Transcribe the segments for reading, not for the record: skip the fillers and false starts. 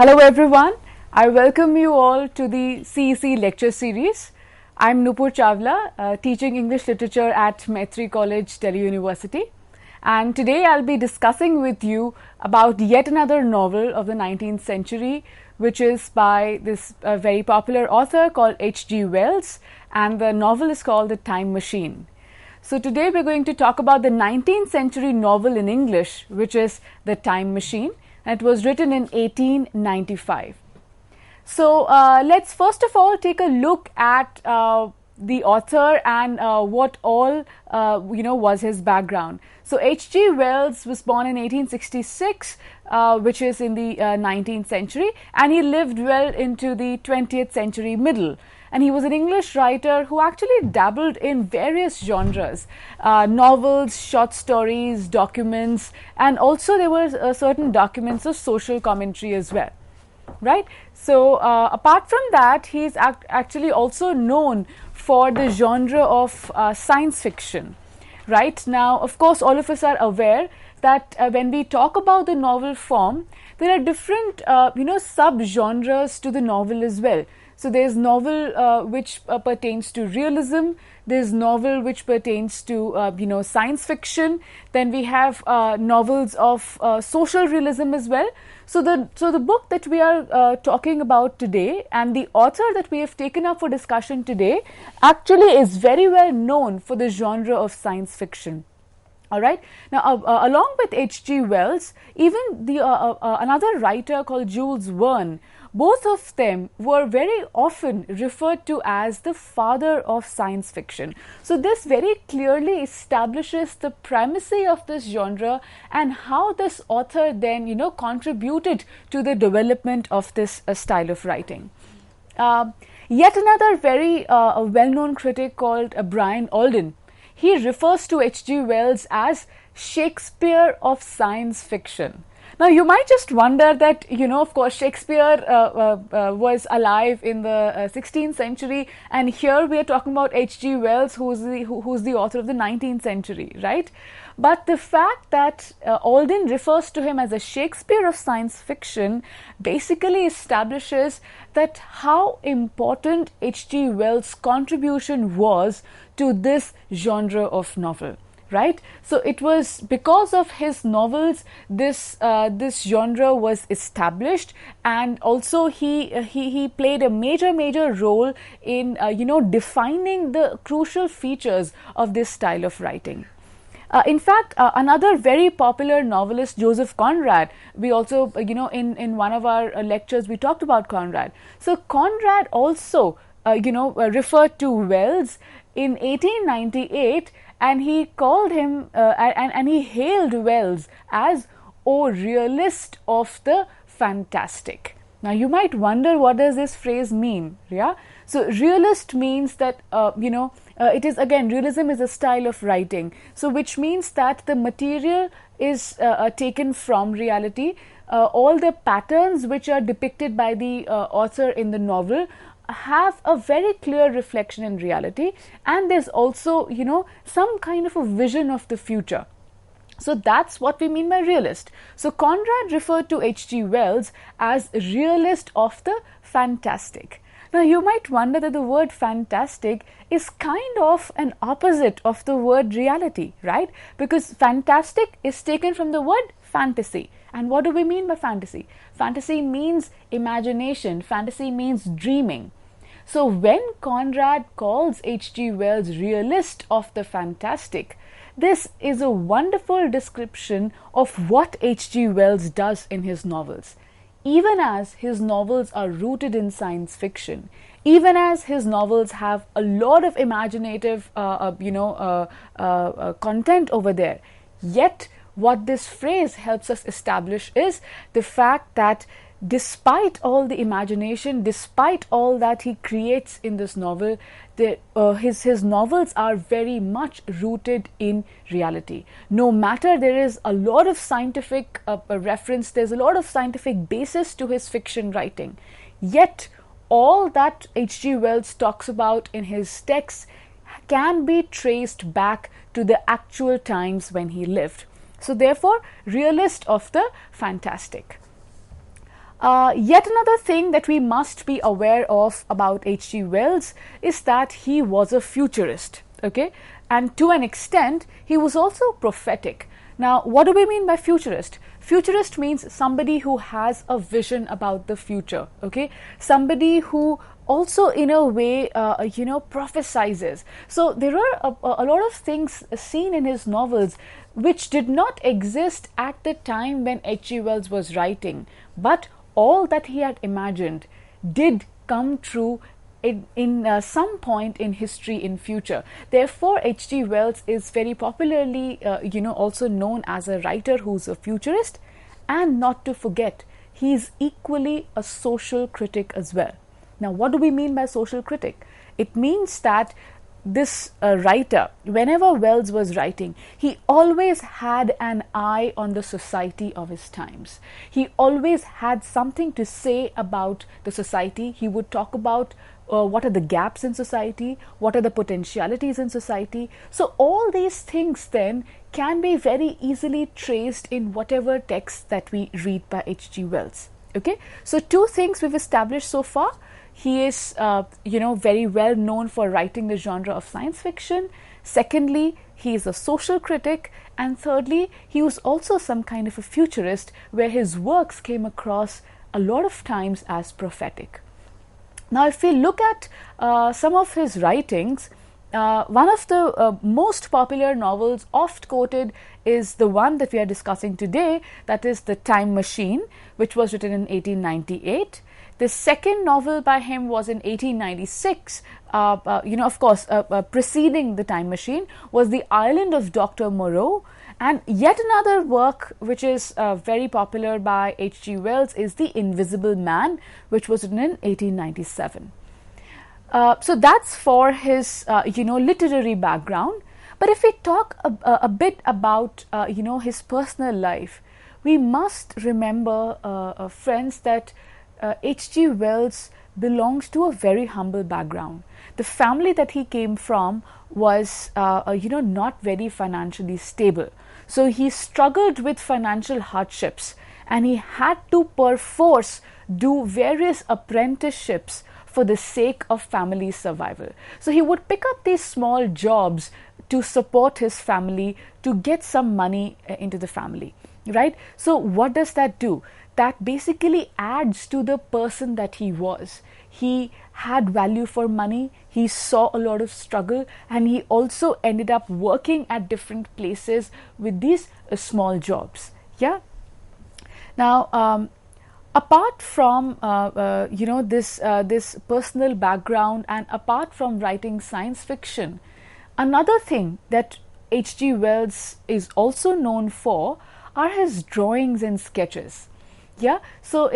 Hello everyone, I welcome you all to the CEC lecture series. I'm Nupur Chawla, teaching English literature at Maitri College, Delhi University. And today I'll be discussing with you about yet another novel of the 19th century, which is by this very popular author called H.G. Wells, and the novel is called The Time Machine. So today we're going to talk about the 19th century novel in English, which is The Time Machine. And it was written in 1895. So let's first of all take a look at the author and what all was his background. So H.G. Wells was born in 1866, which is in the 19th century, and he lived well into the 20th century middle. And he was an English writer who actually dabbled in various genres, novels, short stories, documents, and also there were certain documents of social commentary as well, right? So apart from that, he is actually also known for the genre of science fiction. Right now, of course, all of us are aware that when we talk about the novel form, there are different sub-genres to the novel as well. So there's novel which pertains to realism. There's novel which pertains to science fiction. Then we have novels of social realism as well. So the book that we are talking about today and the author that we have taken up for discussion today actually is very well known for the genre of science fiction. All right. Now, along with H.G. Wells, even another writer called Jules Verne, both of them were very often referred to as the father of science fiction. So this very clearly establishes the primacy of this genre and how this author then, contributed to the development of this style of writing. Yet another very well-known critic called Brian Alden, he refers to H.G. Wells as Shakespeare of science fiction. Now, you might just wonder that, of course, Shakespeare was alive in the 16th century, and here we are talking about H.G. Wells, who's the author of the 19th century, right? But the fact that Alden refers to him as a Shakespeare of science fiction basically establishes that how important H.G. Wells' contribution was to this genre of novel. Right, so it was because of his novels this genre was established, and also he played a major role in defining the crucial features of this style of writing. In fact, another very popular novelist, Joseph Conrad, we also in one of our lectures we talked about Conrad. So Conrad also referred to Wells in 1898. And he called him and he hailed Wells as "O realist of the fantastic." Now you might wonder, what does this phrase mean? Yeah, so realist means that it is, again, realism is a style of writing. So which means that the material is taken from reality. All the patterns which are depicted by the author in the novel have a very clear reflection in reality, and there's also some kind of a vision of the future. So that's what we mean by realist. So Conrad referred to H.G. Wells as realist of the fantastic. Now you might wonder that the word fantastic is kind of an opposite of the word reality, right? Because fantastic is taken from the word fantasy. And what do we mean by fantasy? Fantasy means imagination. Fantasy means dreaming. So when Conrad calls H.G. Wells realist of the fantastic, this is a wonderful description of what H.G. Wells does in his novels. Even as his novels are rooted in science fiction, even as his novels have a lot of imaginative content over there, yet what this phrase helps us establish is the fact that despite all the imagination, despite all that he creates in this novel, his novels are very much rooted in reality. No matter there is a lot of scientific reference, there's a lot of scientific basis to his fiction writing, yet all that H.G. Wells talks about in his texts can be traced back to the actual times when he lived. So therefore, realist of the fantastic. Yet another thing that we must be aware of about H.G. Wells is that he was a futurist, okay, and to an extent he was also prophetic. Now, what do we mean by futurist? Futurist means somebody who has a vision about the future, okay, somebody who also in a way prophesizes. So there are a lot of things seen in his novels which did not exist at the time when H.G. Wells was writing, but all that he had imagined did come true in some point in history in future. Therefore, H.G. Wells is very popularly also known as a writer who's a futurist, and not to forget, he is equally a social critic as well. Now, what do we mean by social critic? It means that this writer, whenever Wells was writing, he always had an eye on the society of his times. He always had something to say about the society. He would talk about what are the gaps in society, what are the potentialities in society. So all these things then can be very easily traced in whatever text that we read by H.G. Wells. Okay, so two things we've established so far. He is, very well known for writing the genre of science fiction. Secondly, he is a social critic. And thirdly, he was also some kind of a futurist where his works came across a lot of times as prophetic. Now, if we look at some of his writings, one of the most popular novels oft quoted is the one that we are discussing today, that is The Time Machine, which was written in 1898. The second novel by him was in 1896. Of course, preceding The Time Machine was The Island of Dr. Moreau. And yet another work which is very popular by H.G. Wells is The Invisible Man, which was written in 1897. So that's for his, literary background. But if we talk a bit about, his personal life, we must remember, friends, that H.G. Wells belongs to a very humble background. The family that he came from was, not very financially stable. So he struggled with financial hardships, and he had to perforce do various apprenticeships for the sake of family survival. So he would pick up these small jobs to support his family, to get some money into the family, right? So what does that do? That basically adds to the person that he was. He had value for money, he saw a lot of struggle, and he also ended up working at different places with these small jobs. Yeah. Now, apart from this personal background, and apart from writing science fiction, another thing that H.G. Wells is also known for are his drawings and sketches. Yeah, so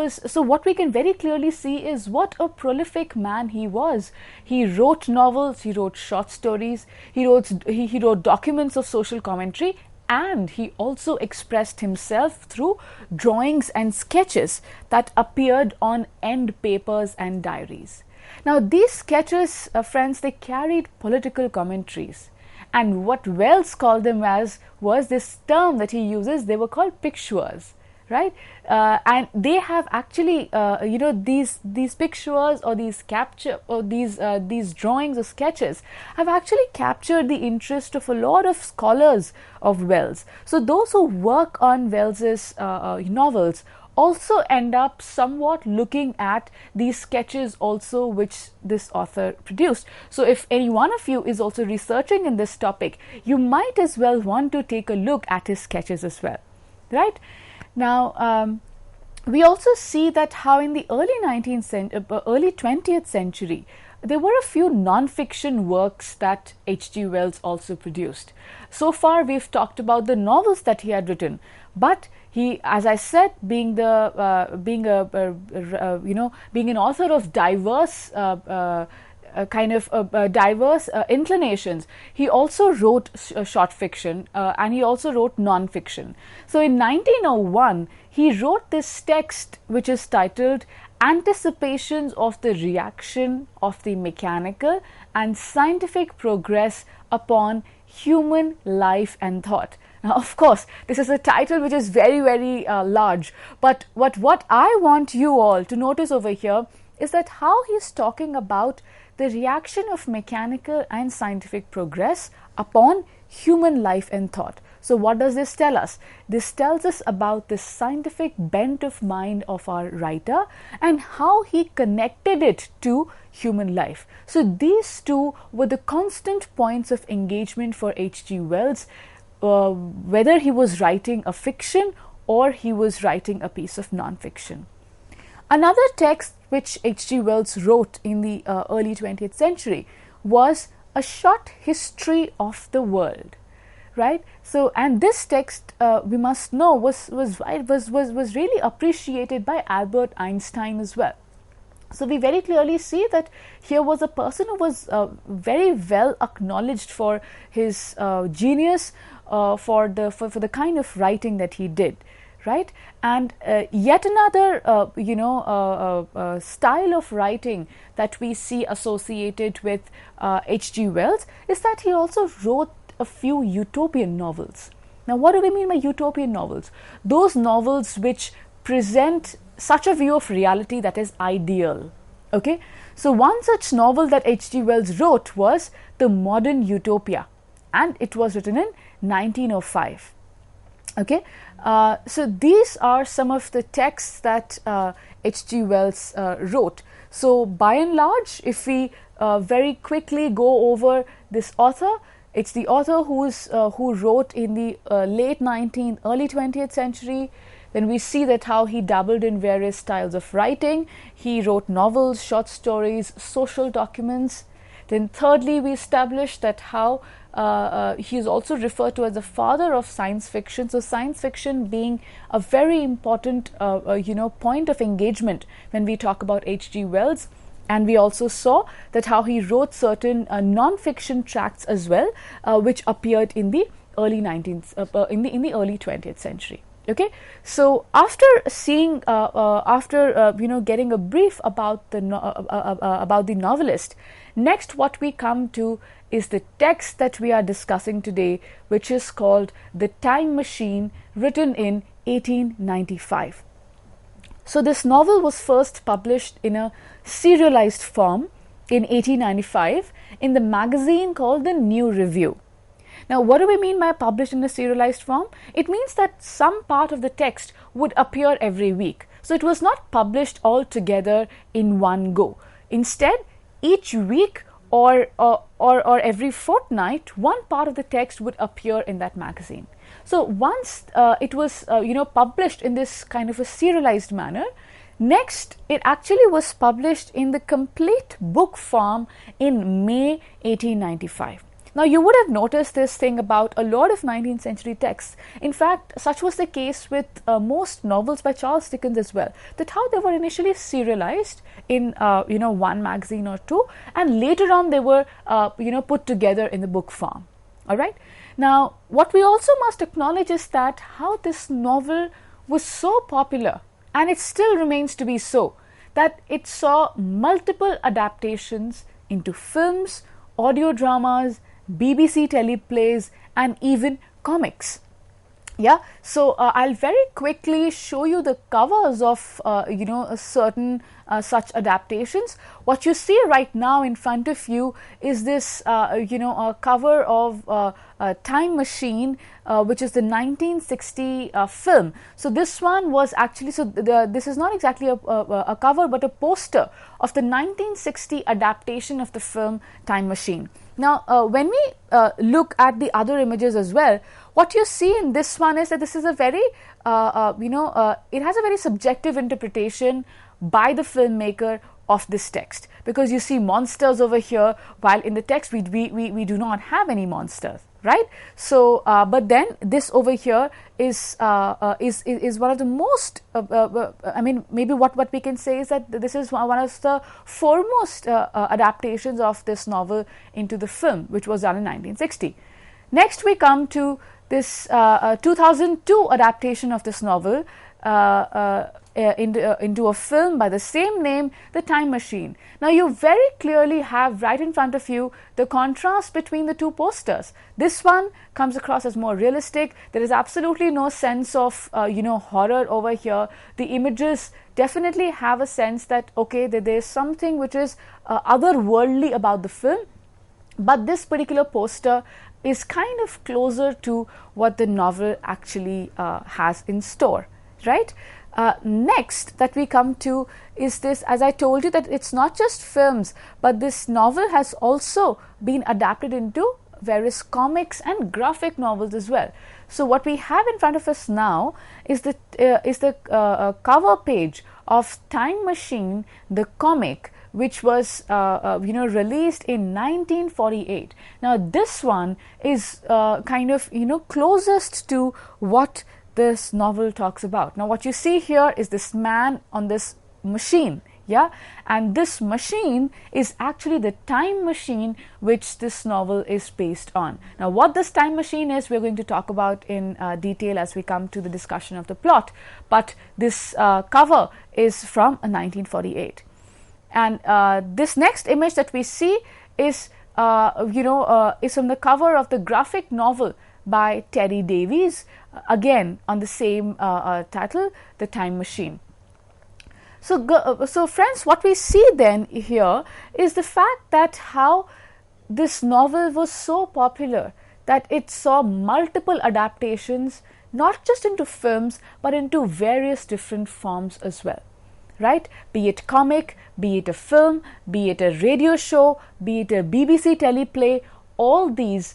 so what we can very clearly see is what a prolific man he was. He wrote novels, he wrote short stories, he wrote documents of social commentary, and he also expressed himself through drawings and sketches that appeared on end papers and diaries. Now, these sketches, friends, they carried political commentaries. And what Wells called them as was this term that he uses, they were called pictures. Right, and they have actually, these pictures or these these drawings or sketches have actually captured the interest of a lot of scholars of Wells. So those who work on Wells's novels also end up somewhat looking at these sketches also which this author produced. So if any one of you is also researching in this topic, you might as well want to take a look at his sketches as well, right? Now, we also see that how in the early 20th century, there were a few non-fiction works that H.G. Wells also produced. So far, we've talked about the novels that he had written, but he, as I said, being an author of diverse diverse inclinations, he also wrote short fiction and he also wrote non-fiction. So in 1901, he wrote this text which is titled Anticipations of the Reaction of the Mechanical and Scientific Progress upon Human Life and Thought. Now, of course, this is a title which is very, very large. But what I want you all to notice over here is that how he's talking about the reaction of mechanical and scientific progress upon human life and thought. So what does this tell us? This tells us about the scientific bent of mind of our writer and how he connected it to human life. So these two were the constant points of engagement for H.G. Wells, whether he was writing a fiction or he was writing a piece of non-fiction. Another text which H.G. Wells wrote in the early 20th century was a short history of the world, right? So, and this text we must know was really appreciated by Albert Einstein as well. So we very clearly see that here was a person who was very well acknowledged for his genius, for the kind of writing that he did, right? And yet another style of writing that we see associated with H.G. Wells is that he also wrote a few utopian novels. Now, what do we mean by utopian novels? Those novels which present such a view of reality that is ideal. Okay, so one such novel that H.G. Wells wrote was The Modern Utopia, and it was written in 1905. Okay, so these are some of the texts that H.G. Wells wrote. So by and large, if we very quickly go over this author, it's the author who wrote in the late 19th, early 20th century. Then we see that how he dabbled in various styles of writing. He wrote novels, short stories, social documents. Then thirdly, we established that how he is also referred to as the father of science fiction. So science fiction being a very important point of engagement when we talk about H.G. Wells. And we also saw that how he wrote certain non-fiction tracts as well, which appeared in the early 20th century. Okay, so after seeing, getting a brief about the novelist, next what we come to is the text that we are discussing today, which is called The Time Machine, written in 1895. So this novel was first published in a serialized form in 1895 in the magazine called the New Review. Now, what do we mean by published in a serialized form? It means that some part of the text would appear every week. So it was not published all together in one go. Instead, each week or every fortnight, one part of the text would appear in that magazine. So once it was published in this kind of a serialized manner, next it actually was published in the complete book form in May 1895. Now, you would have noticed this thing about a lot of 19th century texts. In fact, such was the case with most novels by Charles Dickens as well, that how they were initially serialized in one magazine or two, and later on they were put together in the book form. All right. Now, what we also must acknowledge is that how this novel was so popular, and it still remains to be so, that it saw multiple adaptations into films, audio dramas, BBC teleplays, and even comics. Yeah, so I'll very quickly show you the covers of certain such adaptations. What you see right now in front of you is this a cover of Time Machine, which is the 1960 film. So this one was actually, this is not exactly a cover, but a poster of the 1960 adaptation of the film Time Machine. Now, when we look at the other images as well, what you see in this one is that this is a very, it has a very subjective interpretation by the filmmaker of this text, because you see monsters over here, while in the text we do not have any monsters, right? So, but then this over here is one of the most, maybe what we can say is that this is one of the foremost adaptations of this novel into the film, which was done in 1960. Next, we come to this 2002 adaptation of this novel, into a film by the same name, The Time Machine. Now you very clearly have right in front of you the contrast between the two posters. This one comes across as more realistic. There is absolutely no sense of horror over here. The images definitely have a sense that that there is something which is otherworldly about the film. But this particular poster is kind of closer to what the novel actually has in store, right? Next that we come to is this, as I told you, that it's not just films, but this novel has also been adapted into various comics and graphic novels as well. So what we have in front of us now is the cover page of Time Machine, the comic, which was released in 1948. Now this one is closest to what this novel talks about. Now what you see here is this man on this machine, and this machine is actually the time machine which this novel is based on. Now what this time machine is, we're going to talk about in detail as we come to the discussion of the plot, but this cover is from 1948. And this next image that we see is from the cover of the graphic novel by Terry Davies, again on the same title, The Time Machine. So friends, what we see then here is the fact that how this novel was so popular that it saw multiple adaptations, not just into films, but into various different forms as well. Right? Be it comic, be it a film, be it a radio show, be it a BBC teleplay, all these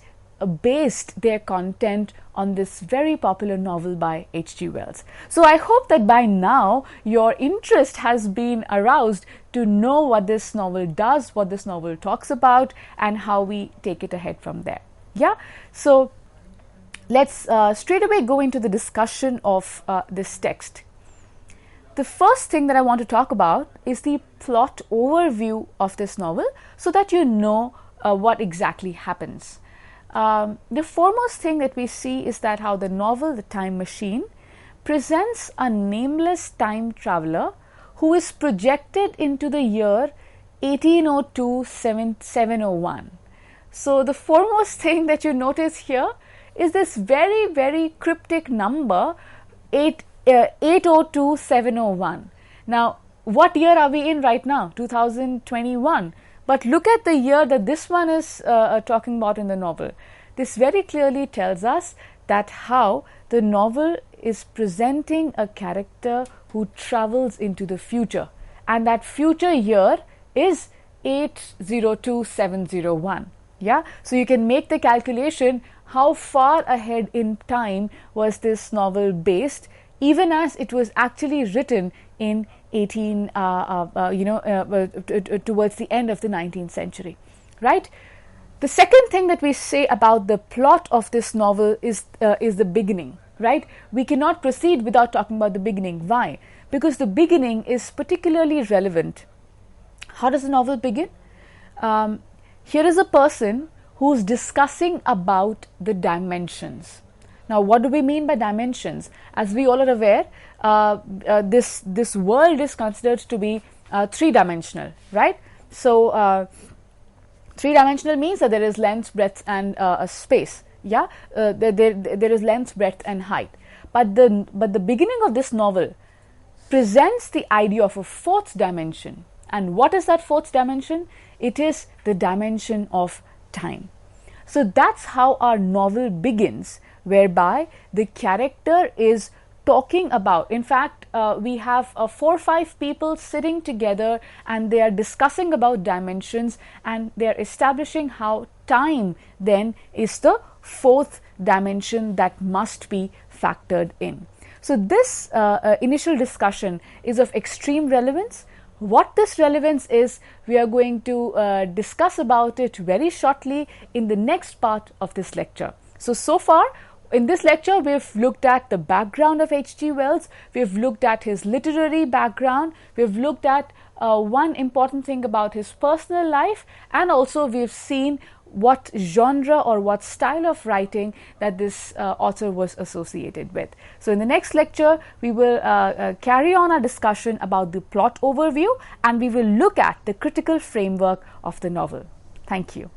based their content on this very popular novel by H.G. Wells. So I hope that by now your interest has been aroused to know what this novel does, what this novel talks about, and how we take it ahead from there. So let's straight away go into the discussion of this text. The first thing that I want to talk about is the plot overview of this novel, so that you know what exactly happens. The foremost thing that we see is that how the novel, The Time Machine, presents a nameless time traveler who is projected into the year 1802-701. So the foremost thing that you notice here is this very, very cryptic number 802-701. Now, what year are we in right now? 2021. But look at the year that this one is talking about in the novel. This very clearly tells us that how the novel is presenting a character who travels into the future, and that future year is 802701. So you can make the calculation how far ahead in time was this novel based, even as it was actually written in towards the end of the 19th century, right? The second thing that we say about the plot of this novel is the beginning, right? We cannot proceed without talking about the beginning. Why? Because the beginning is particularly relevant. How does the novel begin? Here is a person who's discussing about the dimensions. Now, what do we mean by dimensions? As we all are aware, this world is considered to be three-dimensional, right? So, three-dimensional means that there is length, breadth, and space. There is length, breadth, and height. But the beginning of this novel presents the idea of a fourth dimension. And what is that fourth dimension? It is the dimension of time. So that's how our novel begins, whereby the character is talking about, in fact, we have 4 or 5 people sitting together and they are discussing about dimensions, and they are establishing how time then is the fourth dimension that must be factored in. So this initial discussion is of extreme relevance. What this relevance is, we are going to discuss about it very shortly in the next part of this lecture. So far, In this lecture, we've looked at the background of H.G. Wells, we've looked at his literary background, we've looked at one important thing about his personal life, and also we've seen what genre or what style of writing that this author was associated with. So in the next lecture, we will carry on our discussion about the plot overview, and we will look at the critical framework of the novel. Thank you.